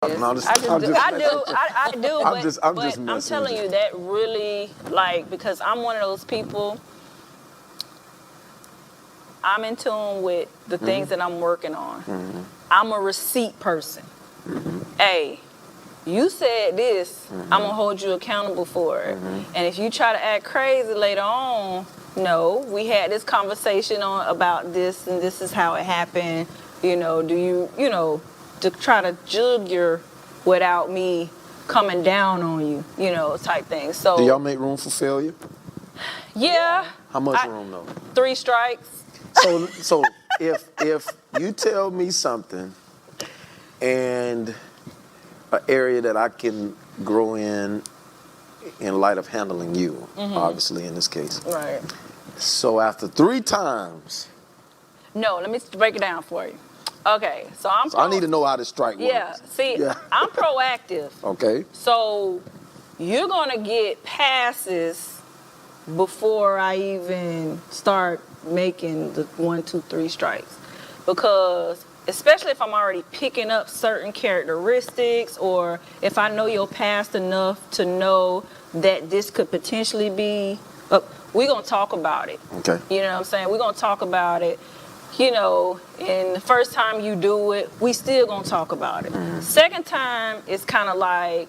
No, I do, but I'm telling you. you that really, like, because I'm one of those people, I'm in tune with the things that I'm working on. Mm-hmm. I'm a receipt person. Mm-hmm. Hey, you said this, Mm-hmm. I'm going to hold you accountable for it. Mm-hmm. And if you try to act crazy later on, no, we had this conversation about this, and this is how it happened. Do you, to try to jug your without me coming down on you, type thing. So do y'all make room for failure? Yeah. How much room though? 3 strikes. So if you tell me something and an area that I can grow in light of handling you, obviously in this case. Right. So after 3 times. No, let me break it down for you. Okay, so I need to know how to strike works. Yeah, see, I'm proactive. Okay. So you're going to get passes before I even start making the 1, 2, 3 strikes. Because especially if I'm already picking up certain characteristics, or if I know your past enough to know that this could potentially be, we're going to talk about it. Okay. You know what I'm saying? We're going to talk about it. And the first time you do it, we still going to talk about it. Mm-hmm. Second time, it's kind of like,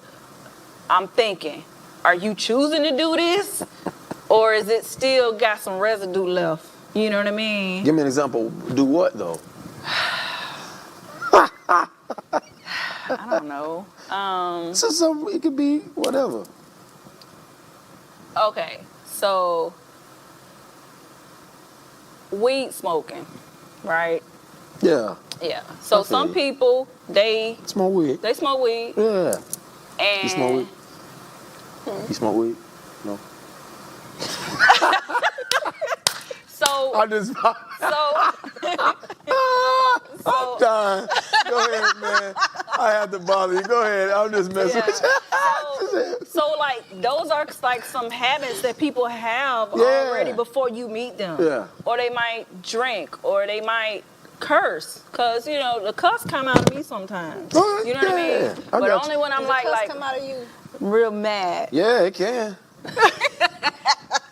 I'm thinking, are you choosing to do this? Or is it still got some residue left? You know what I mean? Give me an example. Do what though? I don't know. So it could be whatever. Okay, so weed smoking, right? Yeah. Yeah. So Okay. some people, they Smoke weed. smoke weed. Yeah. And You smoke weed? You smoke weed? No. So I just. I'm dying. Go ahead, man. I had to bother you. Go ahead. I'm just messing with you. So like those are like some habits that people have already before you meet them. Yeah. Or they might drink, or they might curse, cause the cuss come out of me sometimes. You know what I mean? But only when I'm like come out of you? real mad. Yeah, it can.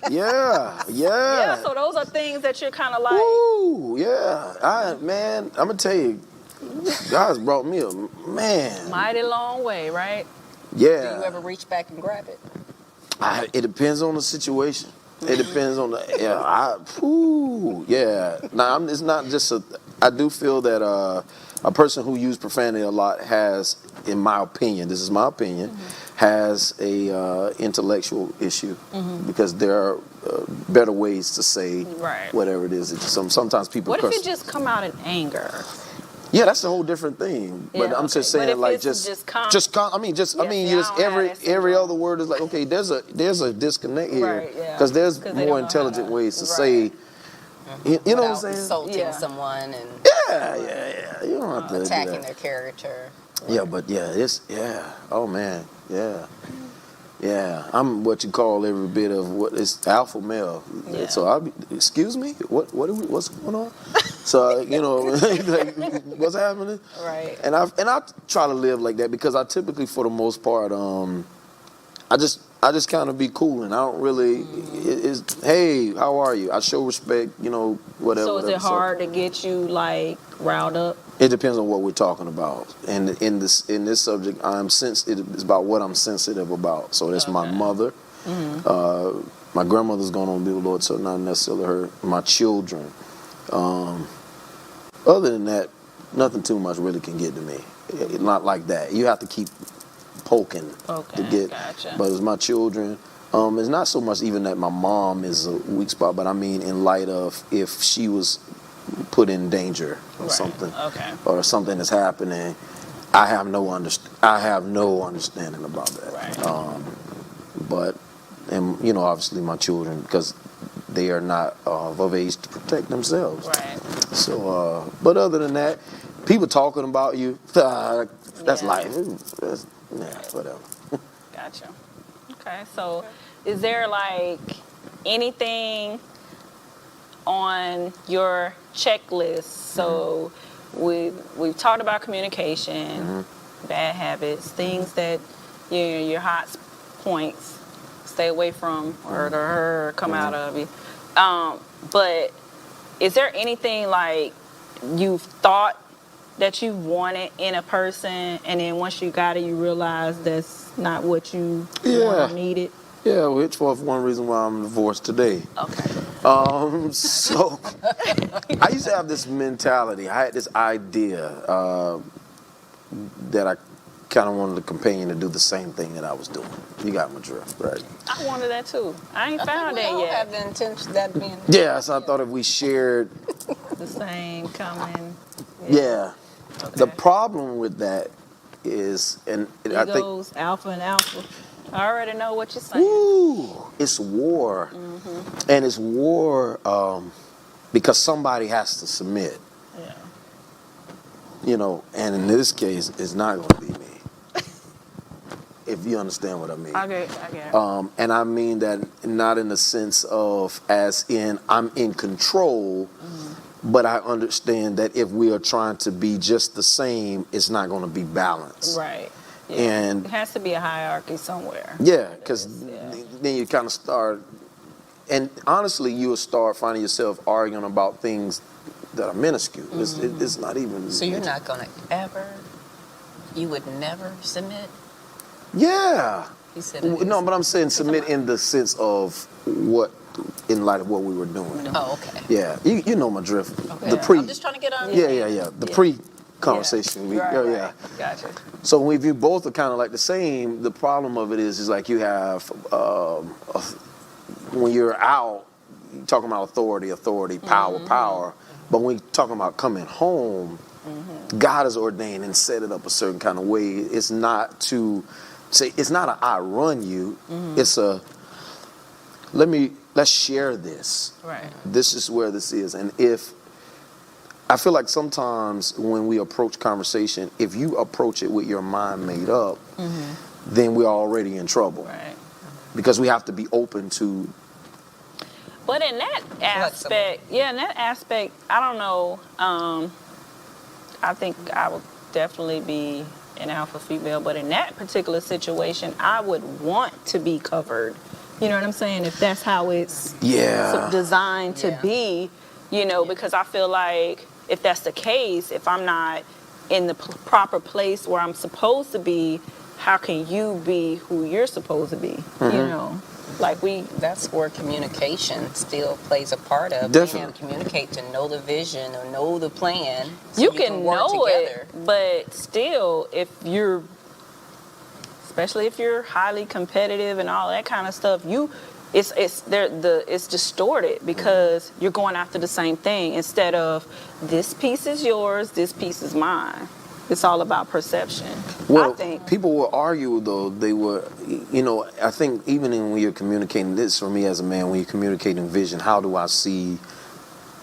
Yeah. Yeah, so those are things that you're kind of like. Ooh, yeah. Man, I'm gonna tell you, God's brought me a Mighty long way, right? Yeah. Do you ever reach back and grab it? It depends on the situation. It depends on the Now it's not just I do feel that a person who uses profanity a lot has, in my opinion, this is my opinion, has a intellectual issue, because there are better ways to say whatever it is. Sometimes people What curse. if it just come out in anger? Yeah, that's a whole different thing. But I'm just saying, like, every other word is like, okay, there's a disconnect here, because there's more intelligent ways to say. You know what I'm saying? Insulting someone and you don't have to attacking do that. their character. Yeah, but oh man, yeah. I'm what you call every bit of what is alpha male. Yeah. So excuse me, what's going on? So like, what's happening? Right. And I try to live like that, because I typically, for the most part, I just kind of be cool, and I don't really. It's hey, how are you? I show respect, whatever. So is it hard to get you like riled up? It depends on what we're talking about, and in this subject, it's about what I'm sensitive about. So that's my mother. My grandmother's gone on to be with the Lord, so not necessarily her. My children. Other than that, nothing too much really can get to me. Not like that. You have to keep poking to get. Gotcha. But it's my children. It's not so much even that my mom is a weak spot, but I mean in light of if she was put in danger or something, or something is happening, I have no understanding about that. Right. But obviously my children, because they are not of age to protect themselves. Right. So, but other than that, people talking about you, that's life. Whatever. Gotcha. Okay, so is there like anything on your checklist? So we've talked about communication. bad habits, things that your hot points, stay away from or come out of you. But is there anything like you've thought that you wanted in a person, and then once you got it, you realize that's not what you want or needed? Yeah, which was one reason why I'm divorced today. Okay. So I used to have this mentality. I had this idea that I kind of wanted the companion to do the same thing that I was doing. You got my drift, right? I wanted that too. I ain't found we that all yet. have the intention that being. Yeah, so I thought if we shared, The same common. yeah. Okay. The problem with that is, and I think, Egos, alpha and alpha. I already know what you're saying. ooh, it's war, and it's war because somebody has to submit. Yeah. You know, and in this case, it's not going to be me. If you understand what I mean. I get it. And I mean that not in the sense of as in I'm in control, but I understand that if we are trying to be just the same, it's not going to be balanced. Right. Yeah. And it has to be a hierarchy somewhere. yeah, because Yeah. then you kind of start, and honestly, you will start finding yourself arguing about things that are minuscule. It's not even. So you're not gonna ever. You would never submit. Yeah. He said. No, but I'm saying submit in the sense of what, in light of what we were doing. Oh, okay. Yeah, you know my drift. Okay. The pre. I'm just trying to get on. Yeah. The Yeah. pre-conversation. Right. Gotcha. So if you both are kind of like the same, the problem of it is like you have when you're out, you're talking about authority, power. But when you're talking about coming home, God has ordained and set it up a certain kind of way. It's not to say, it's not a I run you. It's a let's share this. Right. This is where this is. And if I feel like sometimes when we approach conversation, if you approach it with your mind made up, then we're already in trouble. Right. Because we have to be open to. But in that aspect, I don't know. I think I would definitely be an alpha female, but in that particular situation, I would want to be covered. You know what I'm saying? If that's how it's designed to be, because I feel like if that's the case, if I'm not in the proper place where I'm supposed to be, how can you be who you're supposed to be? That's where communication still plays a part of. Definitely. Being able to communicate, to know the vision or know the plan. So you can work know together. it, but still, especially if you're highly competitive and all that kind of stuff, it's distorted because you're going after the same thing instead of this piece is yours, this piece is mine. It's all about perception. Well, I think. people will argue though. They were, I think even when you're communicating this for me as a man, when you're communicating vision, how do I see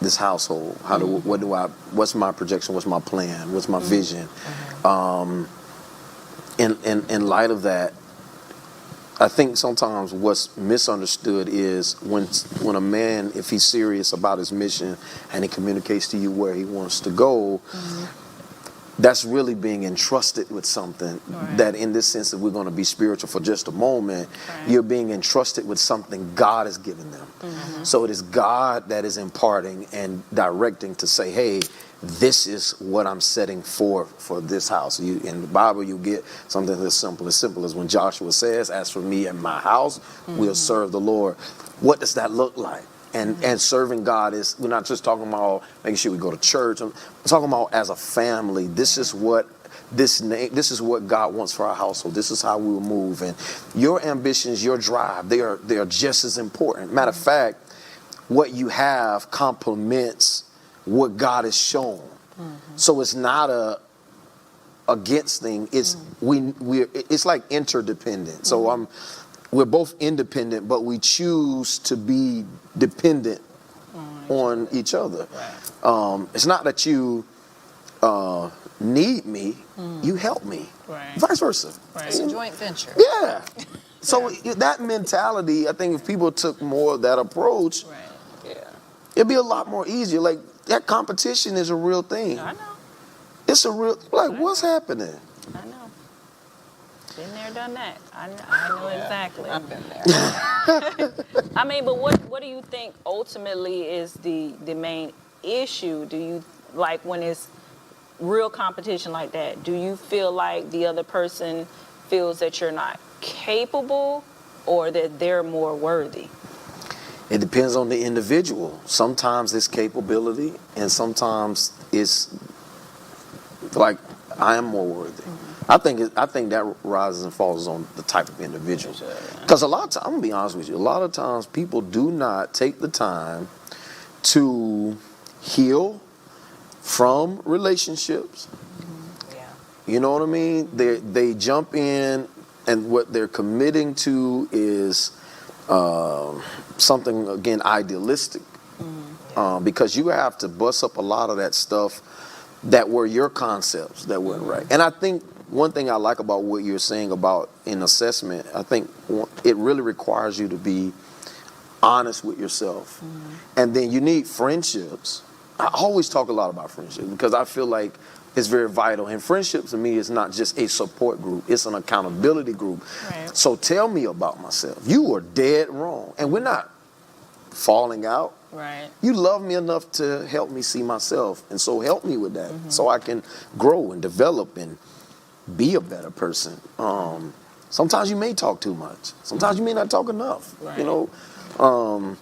this household? What's my projection? What's my plan? What's my vision? In light of that, I think sometimes what's misunderstood is when a man, if he's serious about his mission and he communicates to you where he wants to go, that's really being entrusted with something that in this sense that we're going to be spiritual for just a moment, you're being entrusted with something God has given them. So it is God that is imparting and directing to say, hey, this is what I'm setting for this house. In the Bible, you get something as simple as when Joshua says, as for me and my house, we'll serve the Lord. What does that look like? And serving God is, we're not just talking about making sure we go to church. We're talking about as a family. This is what God wants for our household. This is how we will move. And your ambitions, your drive, they are just as important. Matter of fact, what you have complements what God has shown. So it's not a against thing. It's it's like interdependent. So we're both independent, but we choose to be dependent on each other. It's not that you need me, you help me. Vice versa. It's a joint venture. Yeah. So that mentality, I think if people took more of that approach, it'd be a lot more easier. Like, that competition is a real thing. I know. It's a real, what's happening? I know. Been there, done that. I know exactly. I've been there. I mean, but what do you think ultimately is the main issue? Do you, like, when it's real competition like that, do you feel like the other person feels that you're not capable or that they're more worthy? It depends on the individual. Sometimes it's capability, and sometimes it's like I am more worthy. I think that rises and falls on the type of individual. Because a lot of times, I'm gonna be honest with you, a lot of times people do not take the time to heal from relationships. Yeah. You know what I mean? They jump in, and what they're committing to is something, again, idealistic. Because you have to bust up a lot of that stuff that were your concepts that weren't right. And I think one thing I like about what you're saying about an assessment, I think it really requires you to be honest with yourself. And then you need friendships. I always talk a lot about friendships because I feel like it's very vital. And friendship to me is not just a support group, it's an accountability group. Right. So tell me about myself. You are dead wrong. And we're not falling out. Right. You love me enough to help me see myself. And so help me with that so I can grow and develop and be a better person. Sometimes you may talk too much. Sometimes you may not talk enough. Right. You know,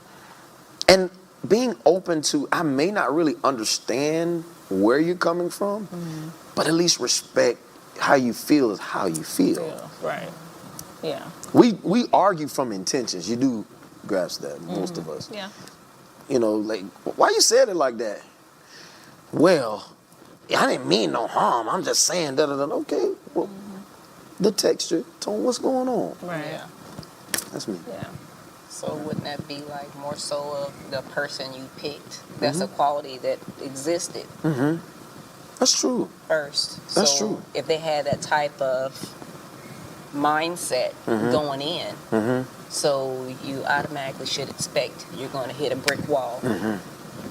and being open to, I may not really understand where you're coming from, but at least respect how you feel is how you feel. Yeah. Right. Yeah. We argue from intentions. You do grasp that, most of us. Yeah. You know, like, why you said it like that? Well, I didn't mean no harm. I'm just saying da-da-da. Okay, well, the texture, tone, what's going on? Right. Yeah. That's me. Yeah. So wouldn't that be like more so of the person you picked? That's a quality that existed That's true. first. That's So true. if they had that type of mindset going in, so you automatically should expect you're going to hit a brick wall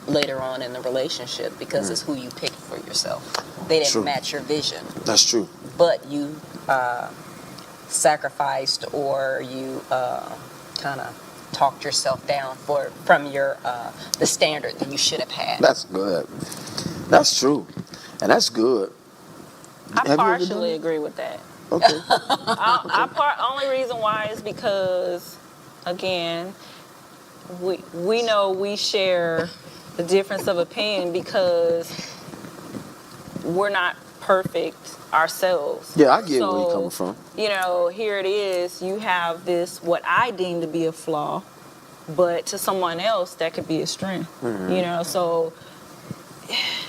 later on in the relationship because it's who you picked for yourself. They didn't True. match your vision, That's true. but you sacrificed or you kind of talked yourself down from your the standard that you should have had. That's good. That's true. And that's good. I Have you ever done partially that? agree with that. Okay. Only reason why is because, again, we know we share the difference of opinion because we're not perfect ourselves. Yeah, I get where So, you're coming from. You know, here it is. You have this, what I deem to be a flaw, but to someone else that could be a strength. You know, so.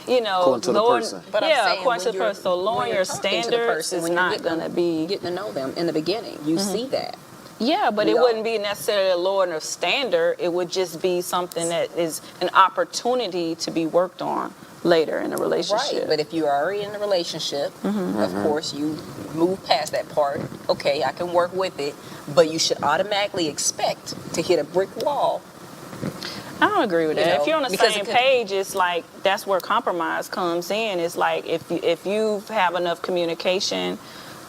You know, According to the person. But I'm yeah, saying according to the when person. So when lowering you're your talking to the standards person, is when you're not getting going to be. getting to know them in the beginning. You see that. Yeah, but We it all- wouldn't be necessarily a lowering of standard. It would just be something that is an opportunity to be worked on later in a relationship. Right, but if you're already in a relationship, of course, you move past that part. Okay, I can work with it, but you should automatically expect to hit a brick wall. I don't agree with You that. know, If you're on the because same it could- page, it's like that's where compromise comes in. It's like if you have enough communication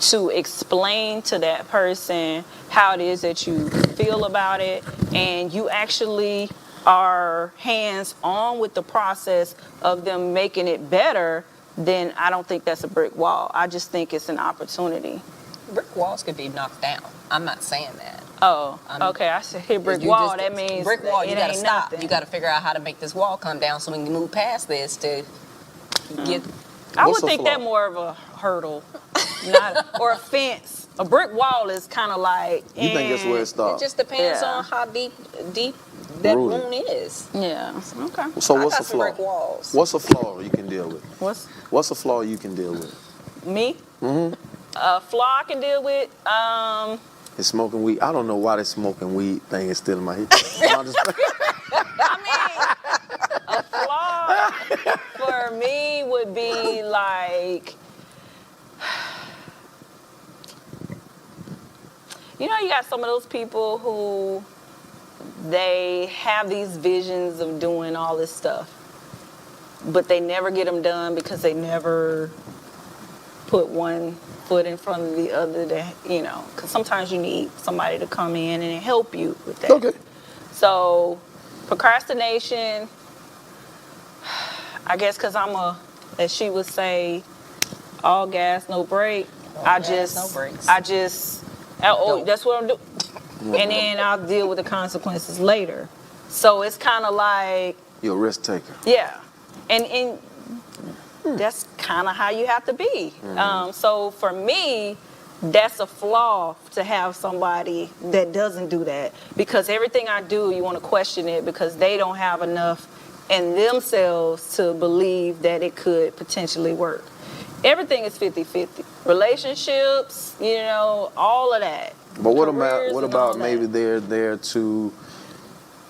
to explain to that person how it is that you feel about it, and you actually are hands-on with the process of them making it better, then I don't think that's a brick wall. I just think it's an opportunity. Brick walls could be knocked down. I'm not saying that. Oh, okay. I said hit brick You wall. just- That means brick wall. it You got to ain't stop. nothing. You got to figure out how to make this wall come down so we can move past this to get. I What's would the think flaw? that more of a hurdle, or a fence. A brick wall is kind of like. You think that's where it It stops? just depends Yeah. on how deep that Rooted. wound is. Yeah. Okay. So I what's got the some flaw? brick walls. What's a flaw you can deal with? What's a flaw you can deal with? me? A flaw I can deal with. It's smoking weed. I don't know why this smoking weed thing is still in my head. I'm just- A flaw for me would be like, you know, you got some of those people who they have these visions of doing all this stuff, but they never get them done because they never put one foot in front of the other, because sometimes you need somebody to come in and help you with that. Okay. So procrastination, I guess because as she would say, all gas, no brake. No brakes. That's what I'm doing. And then I'll deal with the consequences later. So it's kind of like, You're a risk taker. yeah. And that's kind of how you have to be. So for me, that's a flaw to have somebody that doesn't do that. Because everything I do, you want to question it because they don't have enough in themselves to believe that it could potentially work. Everything is 50-50. Relationships, all of that. But what Careers and all about that. maybe they're there to,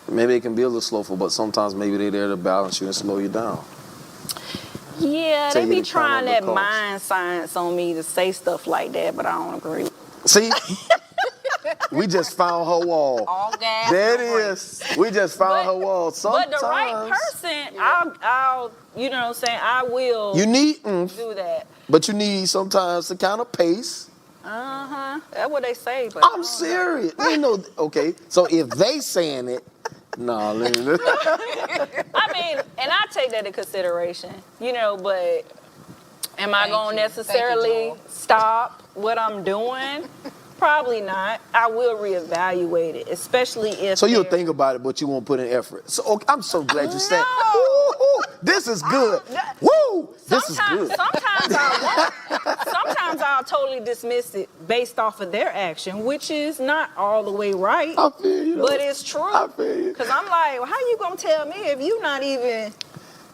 maybe they can be a little slowful, but sometimes maybe they're there to balance you and slow you down. Yeah, Tell they you be to count trying on the that cost. mind science on me to say stuff like that, but I don't agree. See? We just found her wall. All gas, There no it brakes. is. We just found her wall. Sometimes. But the right person, I'll you know what I'm saying, I will You need, do that. but you need sometimes to kind of pace. That's what they say, but I I'm don't know. serious. Okay, so if they saying it, nah, let me. I mean, and I take that into consideration, but am I Thank going to you. necessarily Thank you, Joel. stop what I'm doing? Probably not. I will reevaluate it, especially if So you'll they're- think about it, but you won't put in effort. So okay, I'm so glad you said, No. "Ooh, this is good. Woo, this is good." Sometimes I'll totally dismiss it based off of their action, which is not all the way right. I feel you. But it's true. I feel you. Because I'm like, well, how you gonna tell me if you not even?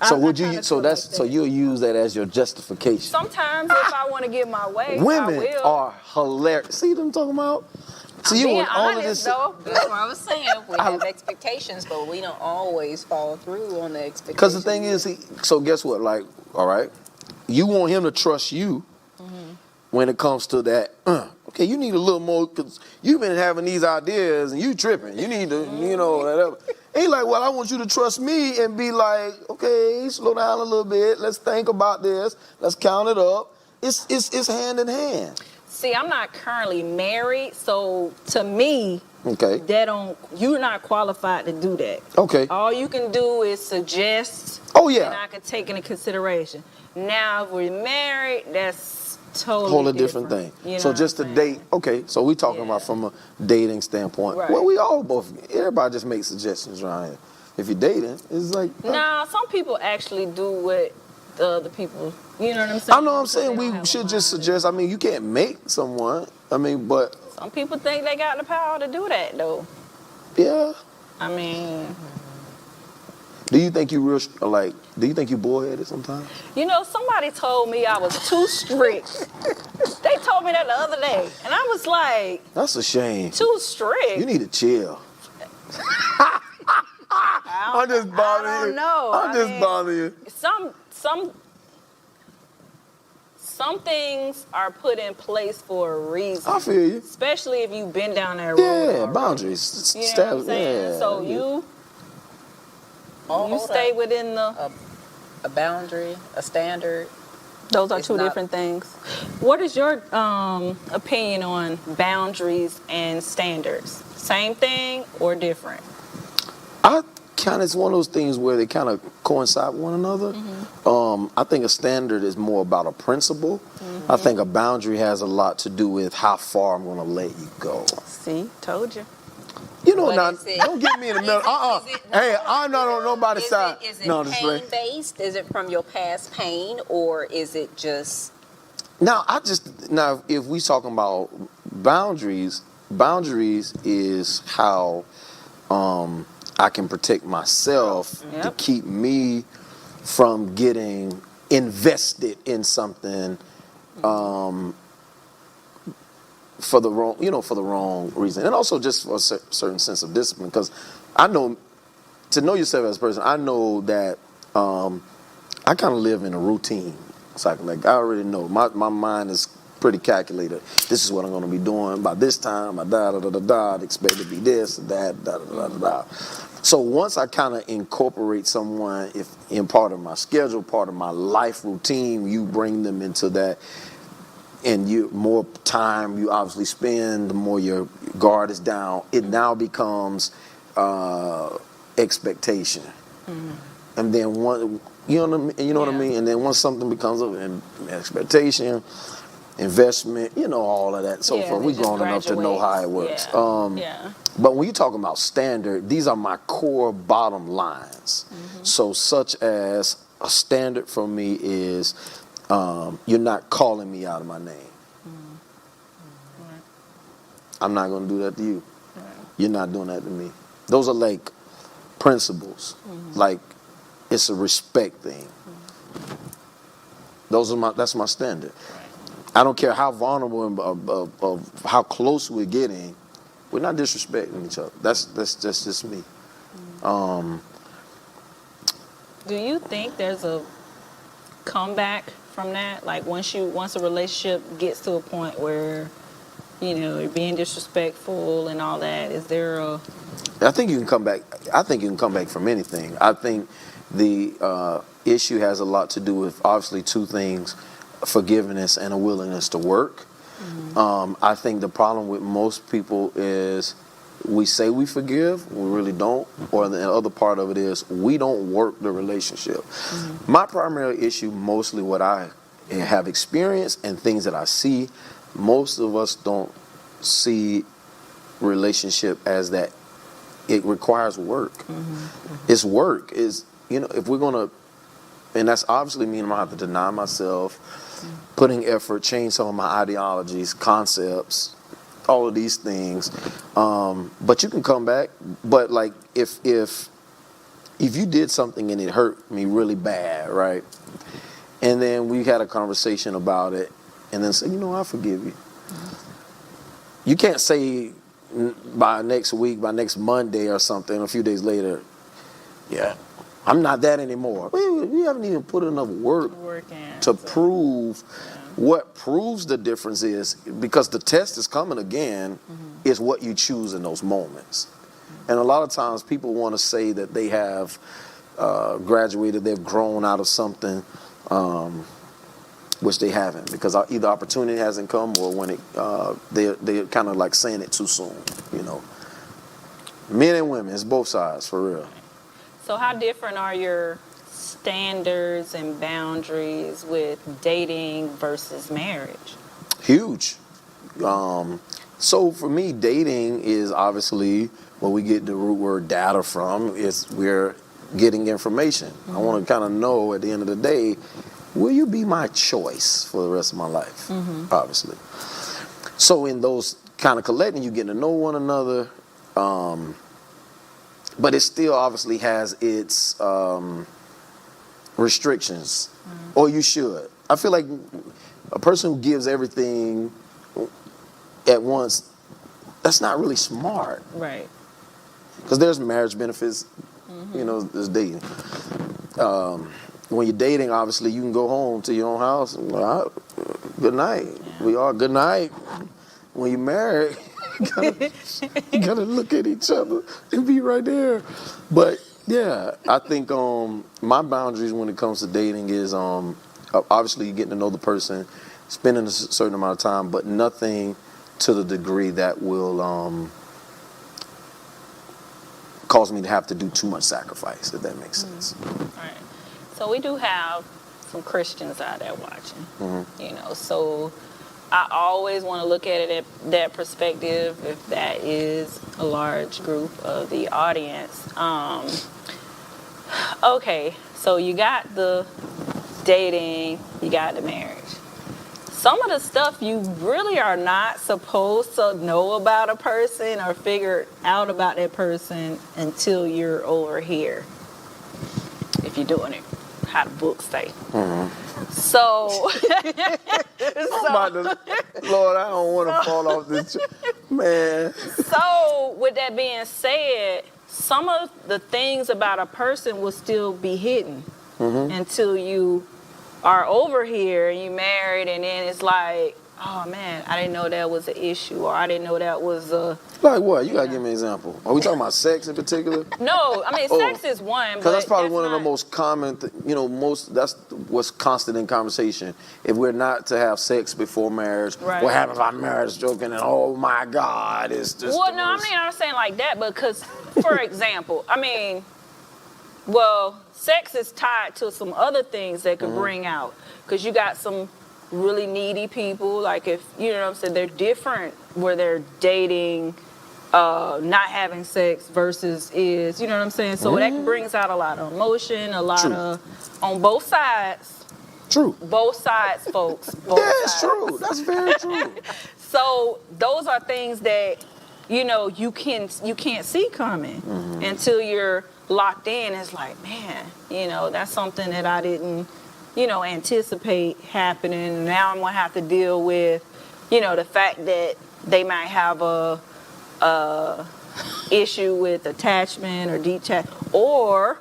So I would you? kinda So feel that's like so that. you'll use that as your justification. Sometimes if I want to get my way, I Women will. are hilarious. See what I'm talking about? So you Being want all of honest, this? though. That's what I was saying. We have expectations, but we don't always follow through on the expectations. Because the thing is, so guess what? Like, all right, you want him to trust you when it comes to that. Okay, you need a little more because you've been having these ideas and you tripping. You need to, whatever. He like, well, I want you to trust me and be like, okay, slow down a little bit. Let's think about this. Let's count it up. It's hand in hand. See, I'm not currently married, so to me, Okay. you're not qualified to do that. Okay. All you can do is suggest. Oh, yeah. And I can take into consideration. Now, if we're married, that's totally Whole different thing. You know So what just to I'm date, saying? okay. So we talking Yeah. about from a dating standpoint. Right. Well, everybody just makes suggestions around here. If you're dating, it's like. Nah, some people actually do what the other people, you know what I'm saying? I know what I'm Because saying. they don't We have a should just mind. suggest. I mean, you can't make someone. I mean, but Some people think they got the power to do that, though. yeah. I mean, Do you think you Do you think you bullheaded sometimes? somebody told me I was too strict. They told me that the other day, and I was like, That's a shame. too strict? You need to chill. I'm just bothering you. I don't know. I'm just bothering you. Some things are put in place for a reason. I feel you. Especially if you've been down that road. Yeah, already. boundaries. You know what I'm saying? Yeah. So you Hold stay up. within the. A boundary, a standard. Those are It's two not- different things. What is your opinion on boundaries and standards? Same thing or different? It's one of those things where they kind of coincide with one another. I think a standard is more about a principle. I think a boundary has a lot to do with how far I'm going to let you go. See, told you. But Now, is it- don't get me in the middle. is it- Hey, I'm not on nobody's side. Is it No, just play. pain-based? Is it from your past pain, or is it just... Now, if we talking about boundaries is how I can protect myself to Yep. keep me from getting invested in something for the wrong reason, and also just for a certain sense of discipline. Because I know, to know yourself as a person, I know that I kind of live in a routine cycle. Like I already know, my mind is pretty calculated. This is what I'm going to be doing by this time. I I'd expect to be this, that, da. So once I kind of incorporate someone in part of my schedule, part of my life routine, you bring them into that. and you more time you obviously spend, the more your guard is down. It now becomes expectation, and then one, you know what I mean. You know what I mean. And then once something becomes an expectation, investment, all of that and so forth. We're grown enough to know how it works. But when you're talking about standard, these are my core bottom lines. So such as a standard for me is you're not calling me out of my name. I'm not going to do that to you. You're not doing that to me. Those are like principles. Like it's a respect thing. That's my standard. I don't care how vulnerable of how close we're getting. We're not disrespecting each other. That's just me. Do you think there's a comeback from that? Like once a relationship gets to a point where, you're being disrespectful and all that, is there a... I think you can come back. I think you can come back from anything. I think the issue has a lot to do with obviously two things: forgiveness and a willingness to work. I think the problem with most people is we say we forgive, we really don't, or the other part of it is we don't work the relationship. My primary issue, mostly what I have experienced and things that I see, most of us don't see relationship as that. It requires work. It's work. If we're going to, and that's obviously mean I'm going to have to deny myself, putting effort, change some of my ideologies, concepts, all of these things. But you can come back. But like if you did something and it hurt me really bad, right? And then we had a conversation about it, and then say, I forgive you. You can't say by next week, by next Monday or something, a few days later, I'm not that anymore. We haven't even put enough work to prove. What proves the difference is, because the test is coming again, is what you choose in those moments. And a lot of times people want to say that they have graduated, they've grown out of something, which they haven't, because either opportunity hasn't come or when they're kind of like saying it too soon. Men and women, it's both sides, for real. So how different are your standards and boundaries with dating versus marriage? Huge. So for me, dating is obviously where we get the root word data from. We're getting information. I want to kind of know at the end of the day, will you be my choice for the rest of my life? Obviously. So in those kind of collecting, you get to know one another. But it still obviously has its restrictions, or you should. I feel like a person who gives everything at once, that's not really smart. Right. Because there's marriage benefits, there's dating. When you're dating, obviously, you can go home to your own house and good night. We are good night. When you're married, you gotta look at each other and be right there. But yeah, I think my boundaries when it comes to dating is obviously you're getting to know the person, spending a certain amount of time, but nothing to the degree that will cause me to have to do too much sacrifice, if that makes sense. Right. So we do have some Christians out there watching, so I always want to look at it at that perspective, if that is a large group of the audience. Okay, so you got the dating, you got the marriage. Some of the stuff you really are not supposed to know about a person or figure out about that person until you're over here, if you're doing it how the books say. So, Lord, I don't want to fall off this, man. So, with that being said, some of the things about a person will still be hidden until you are over here and you married, and then it's like, oh man, I didn't know that was an issue, or I didn't know that was a. Like what? You gotta give me an example. Are we talking about sex in particular? No, I mean sex is one. Because that's probably one of the not- most common, that's what's constant in conversation. If we're not to have sex before marriage, Right. what happens about marriage joking and oh my God, it's just. Well, no, I'm not saying like that, because, for example, I mean, well, sex is tied to some other things that could bring out, because you got some really needy people, like if, you know what I'm saying, they're different where they're dating, not having sex versus is, you know what I'm saying? So that brings out a lot of emotion, a lot True. of, on both sides. True. Both sides, folks. Both Yeah, it's sides. true. That's very true. So those are things that, you know, you can't see coming until you're locked in. It's like, man, you know, that's something that I didn't, you know, anticipate happening. Now I'm gonna have to deal with, you know, the fact that they might have a issue with attachment or detach, or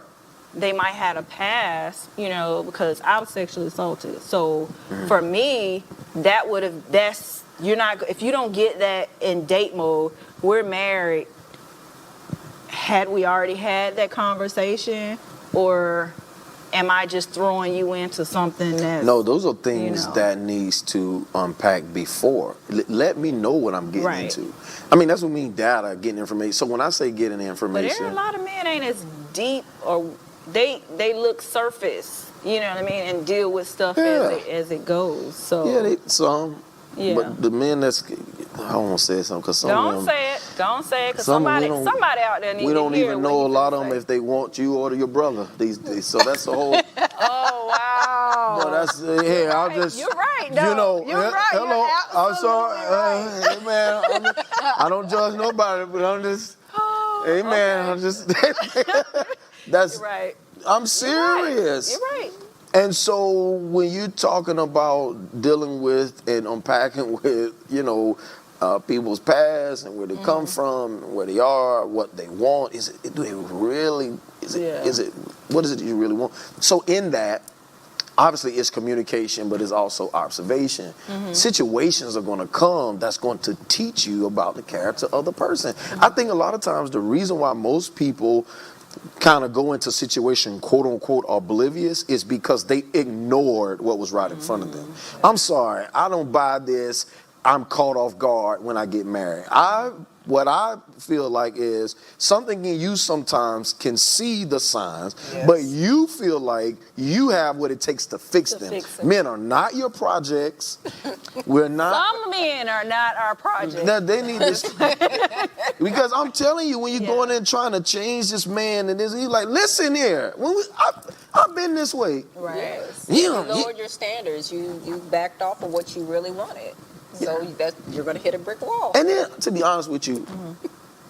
they might have a past, you know, because I was sexually assaulted. So for me, you're not, if you don't get that in date mode, we're married. Had we already had that conversation, or am I just throwing you into something that's... No, those are things you know. that needs to unpack before. Let me know what I'm getting Right. into. I mean, that's what I mean, data, getting information. So when I say getting But information, there are a lot of men ain't as deep, or they look surface, you know what I mean, and deal with stuff as it goes. So yeah, some. Yeah. But the men that's, I don't want to say something because some of them. Don't say it, because Some we somebody don't- out there needs to hear We don't even what know you a lot of finna them say. if they want you or your brother these days. So that's the whole. Oh wow! But that's I'll just. You're right. You though. know, You're right. hello. You're I'm sorry, absolutely right. hey man. I don't judge nobody, but I'm just. Hey man, okay. I'm just. That's. You're right. I'm serious. You're right. And so when you're talking about dealing with and unpacking with, you know, people's past and where they come from, where they are, what they want, do they really, what is it you really want? So in that, obviously it's communication, but it's also observation. Situations are going to come that's going to teach you about the character of the person. I think a lot of times the reason why most people kind of go into situation quote unquote oblivious is because they ignored what was right in front of them. I'm sorry, I don't buy this. I'm caught off guard when I get married. What I feel like is something in you sometimes can see the signs, but you feel like you have what it takes to fix them. fix it. Men are not your projects. We're not. Some men are not our project. Now, they need this because I'm telling you, when you're going in trying to change this man and this, he's like, listen here, I've been this way. Right. Yes. You You know, lowered your standards. You backed off of what you really wanted. So you're going to hit a brick wall. And then, to be honest with you,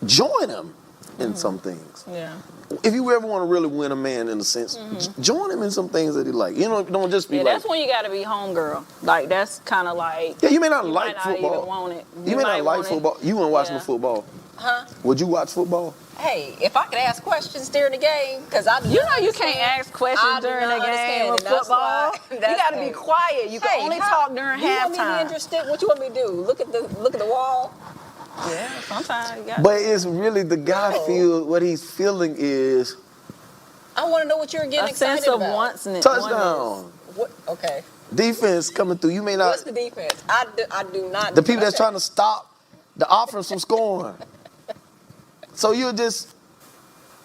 join him in some things. Yeah. If you ever want to really win a man in a sense, join him in some things that he like. You know, don't just be Yeah, like. that's when you got to be homegirl. Like, that's kind of like... Yeah, you may not you like might not football. even want it. You may might not like want it. football. You wouldn't watch no Yeah. football. Huh? Would you watch football? Hey, if I could ask questions during the game, because I do You not know you can't understand- ask questions I do during not the game understand, of and that's football. why- You that's- got to be quiet. You can Hey, only how- talk during you want me to be halftime. interested? What you want me to do? Look at the wall? Yeah, sometimes you got. But it's really the guy No. feel what he's feeling is I want to know what you're getting a excited sense of about. onceness. touchdown, What? Okay. defense coming through. You may What's not. the defense? I do not. The people that's trying to stop the offense from scoring. So you're just.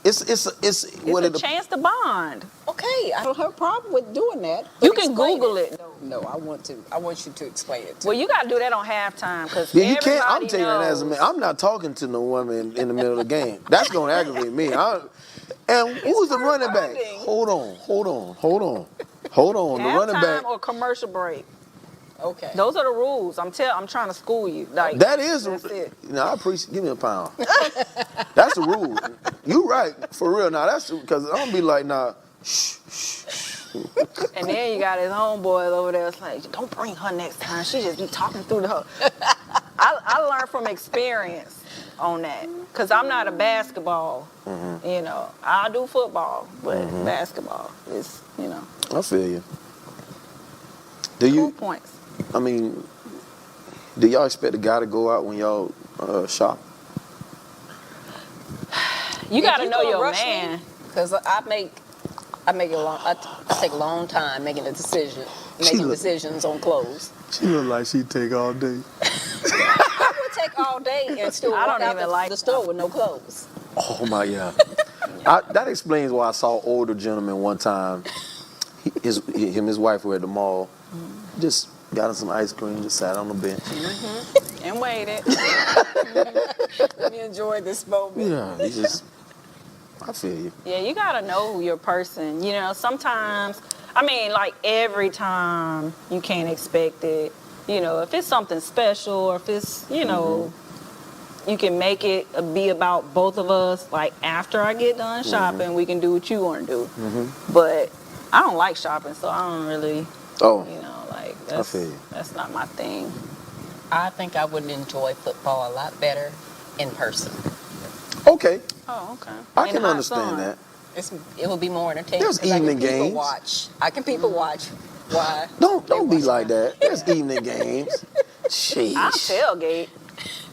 It's It's a chance to bond. Okay, I don't have a problem with doing that. You but can explain Google it. No, I want to. I want you to explain it. To Well, you got to do that on halftime because Yeah, you can't. I'm everybody taking that as a man. knows. I'm not talking to no woman in the middle of the game. That's going to aggravate me. And who's the running back? bonding. Hold on. The running Halftime back. or commercial break. Okay. Those are the rules. I'm trying to school you. Like That is. that's it. I appreciate. Give me a pound. That's the rule. You right for real. Now that's because I'm gonna be like, nah. And then you got his homeboys over there. It's like, don't bring her next time. She just be talking through the. I learned from experience on that because I'm not a basketball. You know, I do football, but basketball is, I feel you. Do 2 you? points. I mean, Do y'all expect the guy to go out when y'all shop? You got to If know gonna your rush me, man. because I take a long time making decisions on clothes. She look like she take all day. I would take all day and still I walk don't out even like the store with no clothes. Oh my God. That explains why I saw an older gentleman one time. Him and his wife were at the mall. Just got him some ice cream, just sat on the bench. And waited. Let me enjoy this moment. Yeah, he just, I feel you. Yeah, you got to know your person. You know, sometimes, I mean, like every time you can't expect it. You know, if it's something special or if it's, you know, you can make it be about both of us. Like after I get done shopping, we can do what you want to do. But I don't like shopping, so I don't really, Oh, you know, like I feel you. that's not my thing. I think I would enjoy football a lot better in person. okay. Oh, okay. I In can hot understand sun. that. It would be more entertaining. There's 'cause I can evening people games. watch. I can people watch. Why? Don't they be watch like my- that. There's evening games. I'll Sheesh. tailgate.